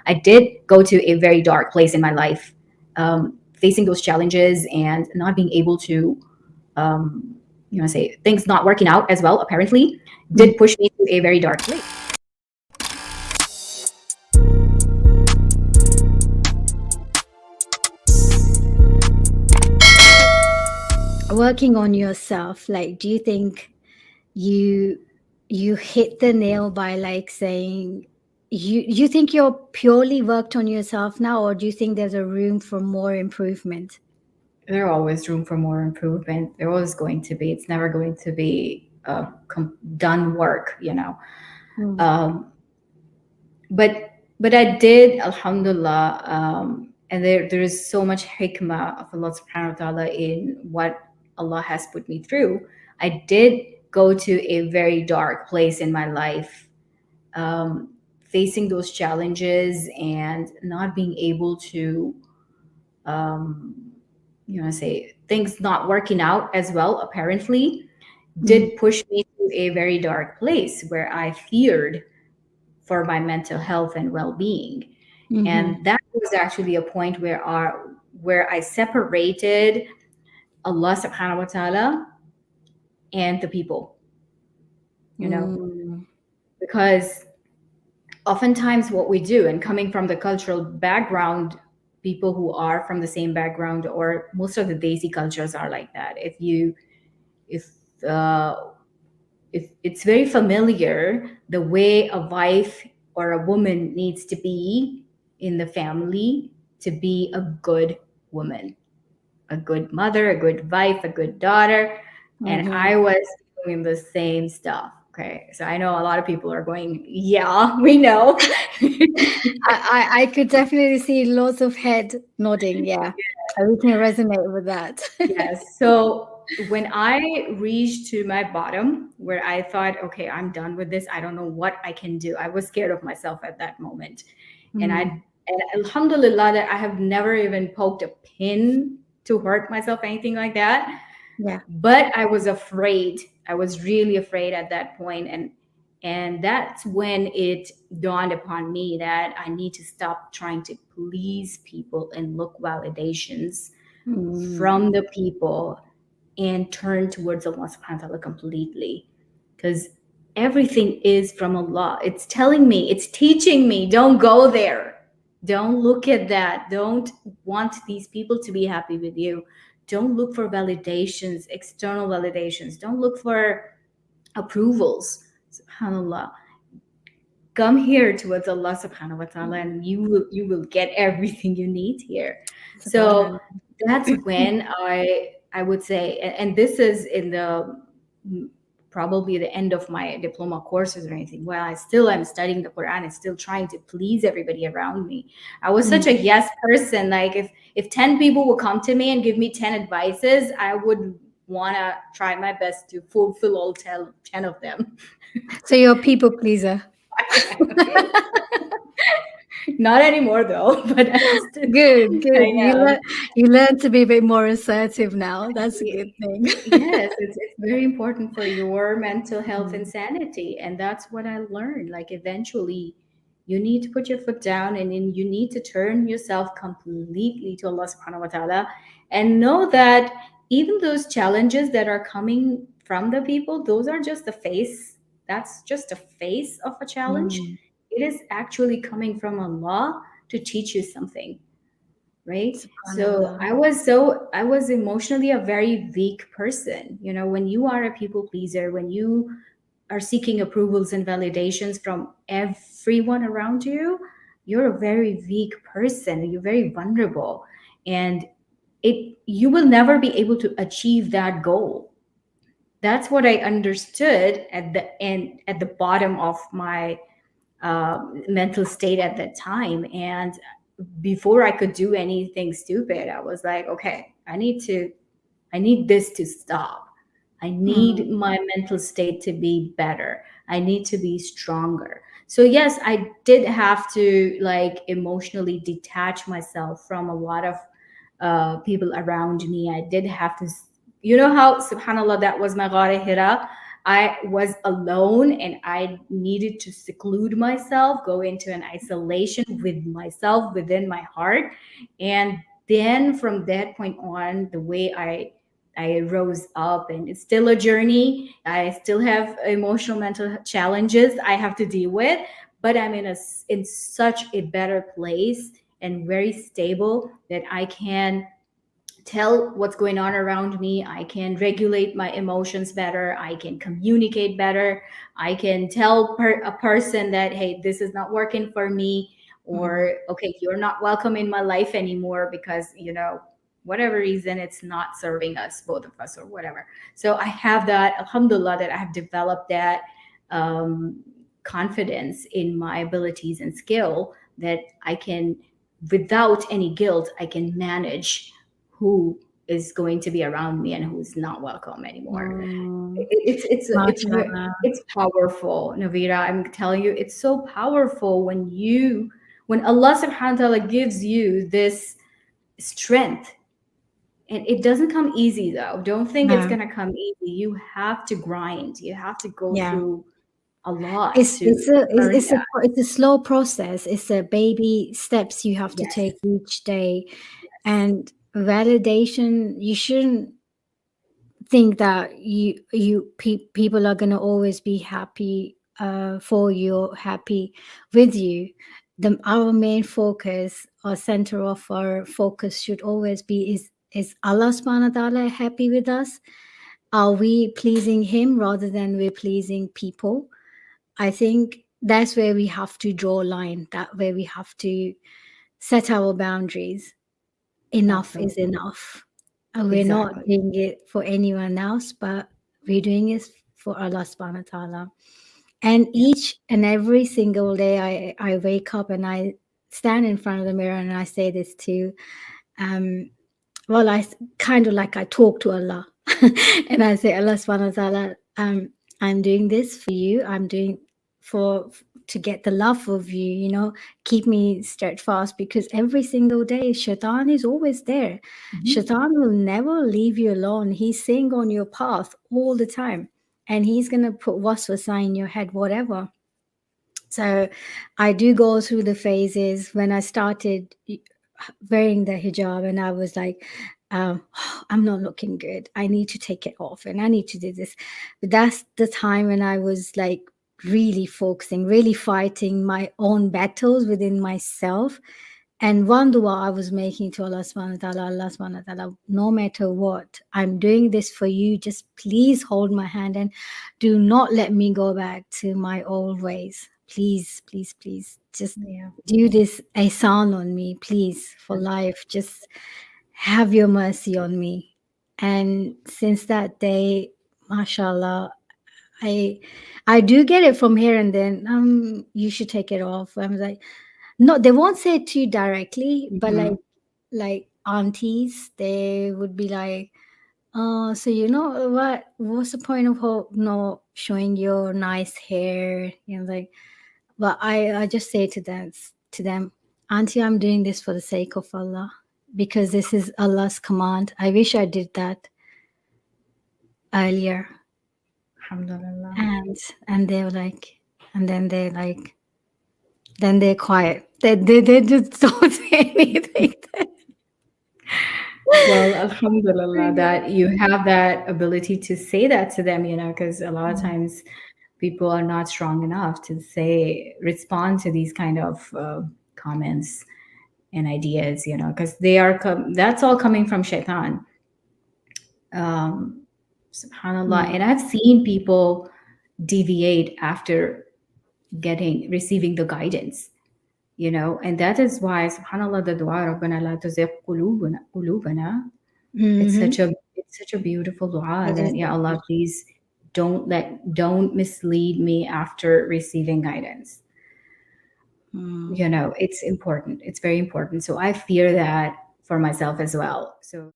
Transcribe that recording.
I did go to a very dark place in my life, facing those challenges and not being able to, say things not working out as well, apparently, did push me to a very dark place. Working on yourself, like, do you think you you hit the nail by like saying you think you're purely worked on yourself now, or do you think there's a room for more improvement? There's always room for more improvement. There always going to be. It's never going to be done work, Mm. Um, but I did, Alhamdulillah, and there is so much hikmah of Allah Subhanahu wa Taala in what Allah has put me through. I did go to a very dark place in my life, um, facing those challenges and not being able to, um, say things not working out as well, apparently, Mm. did push me to a very dark place where I feared for my mental health and well-being. Mm-hmm. And that was actually a point where I separated Allah Subhanahu wa Taala and the people, you know, Mm. because oftentimes what we do, and coming from the cultural background, people who are from the same background, or most of the Desi cultures are like that. If uh, if it's very familiar the way a wife or a woman needs to be in the family to be a good woman, a good mother, a good wife, a good daughter. And Mm-hmm. I was doing the same stuff. Okay. So I know a lot of people are going, yeah, we know. I could definitely see lots of head nodding. Yeah, we can resonate with that. Yes. So when I reached to my bottom where I thought, okay, I'm done with this. I don't know what I can do. I was scared of myself at that moment. And Mm. alhamdulillah that I have never even poked a pin to hurt myself, anything like that. Yeah. But I was afraid. I was really afraid at that point. And that's when it dawned upon me that I need to stop trying to please people and look validations Mm. from the people and turn towards Allah subhanahu wa ta'ala completely. Because everything is from Allah. It's telling me, it's teaching me, don't go there. Don't look at that. Don't want these people to be happy with you. Don't look for validations, external validations. Don't look for approvals. SubhanAllah. Come here towards Allah subhanahu wa ta'ala and you will get everything you need here. So Subhanallah. that's when I would say, and this is in the probably the end of my diploma courses or anything, while I still am studying the Quran and still trying to please everybody around me. I was such a Mm. yes person. Like if 10 people would come to me and give me 10 advices, I would want to try my best to fulfill all 10 of them. So you're a people pleaser. Not anymore though, but I'm still, Good, good. I You am. learn to be a bit more assertive now. That's a Ye- good thing. Yes, it's very important for your mental health and Mm. sanity. And that's what I learned. Like eventually you need to put your foot down and then you need to turn yourself completely to Allah subhanahu wa ta'ala and know that even those challenges that are coming from the people, those are just the face. That's just a face of a challenge. Mm. It is actually coming from Allah to teach you something, right? So Subhanallah. I was emotionally a very weak person. When you are a people pleaser, when you are seeking approvals and validations from everyone around you, you're a very weak person. You're very vulnerable, and you will never be able to achieve that goal. That's what I understood at the end, at the bottom of my mental state at that time. And before I could do anything stupid, I was like, okay, I need this to stop. I Mm. need my mental state to be better. I need to be stronger. So yes, I did have to like emotionally detach myself from a lot of people around me. I did have to, how, subhanallah, that was my ghara hira. I was alone and I needed to seclude myself, go into an isolation with myself within my heart. And then from that point on, the way I rose up, and it's still a journey. I still have emotional mental challenges I have to deal with, but I'm in such a better place and very stable that I can tell what's going on around me. I can regulate my emotions better. I can communicate better. I can tell a person that, hey, this is not working for me, or okay, you're not welcome in my life anymore because, whatever reason, it's not serving us, both of us, or whatever. So I have that, alhamdulillah, that I have developed that um, confidence in my abilities and skill, that I can, without any guilt, I can manage who is going to be around me and who's not welcome anymore. Mm, It's mashallah. it's powerful, Navira. I'm telling you, it's so powerful when Allah Subhanahu wa Taala gives you this strength. And it doesn't come easy, though. Don't think it's No, gonna come easy. You have to grind. You have to go yeah. through a lot It's to it's a earn that. it's a slow process. It's a baby steps you have to Yes. take each day. Yes. And validation, you shouldn't think that people are going to always be happy for you, happy with you. Our main focus or center of our focus should always be, is Allah subhanahu wa ta'ala happy with us? Are we pleasing him rather than we're pleasing people? I think that's where we have to draw a line, that where we have to set our boundaries. Enough is Absolutely. enough. We're not Exactly. doing it for anyone else, but we're doing it for Allah subhanahu wa ta'ala. And Yes. each and every single day, I wake up and I stand in front of the mirror and I say this too. Um, well, kind of like I talk to Allah and I say, Allah subhanahu wa ta'ala, I'm doing this for you. I'm doing for to get the love of you, keep me steadfast, because every single day, Shaitan is always there. Mhm. Shaitan will never leave you alone. He's saying on your path all the time, and he's going to put waswasa in your head, whatever. So I do go through the phases. When I started wearing the hijab, and I was like, I'm not looking good. I need to take it off and I need to do this. But that's the time when I was like really focusing, really fighting my own battles within myself. And one dua I was making to Allah subhanahu wa ta'ala, Allah subhanahu wa ta'ala, no matter what, I'm doing this for you. Just please hold my hand and do not let me go back to my old ways. Please, please, please. Just Yeah. do this ihsan on me, please, for life. Just have your mercy on me. And since that day, mashallah, I I do get it from here and then. You should take it off. I'm like, no, they won't say it to you directly, but Mhm. like aunties, they would be like, "Oh, so you know what? What's the point of showing your nice hair?" Like, but I just say to them, Auntie, I'm doing this for the sake of Allah, because this is Allah's command. I wish I did that earlier. Alhamdulillah. And they were like, and then they're quiet. They just don't say anything. Well, alhamdulillah that you have that ability to say that to them, because a lot of times people are not strong enough to respond to these kind of comments and ideas, because that's all coming from shaitan. Um, Subhanallah. Mm, And I've seen people deviate after receiving the guidance, and that is why, subhanallah, the dua, rabbana la tuzigh qulubana, mhm. it's such a beautiful dua, It is that, a yeah, Allah, beautiful. please don't mislead me after receiving guidance. Mm. It's important, it's very important. So I fear that for myself as well. So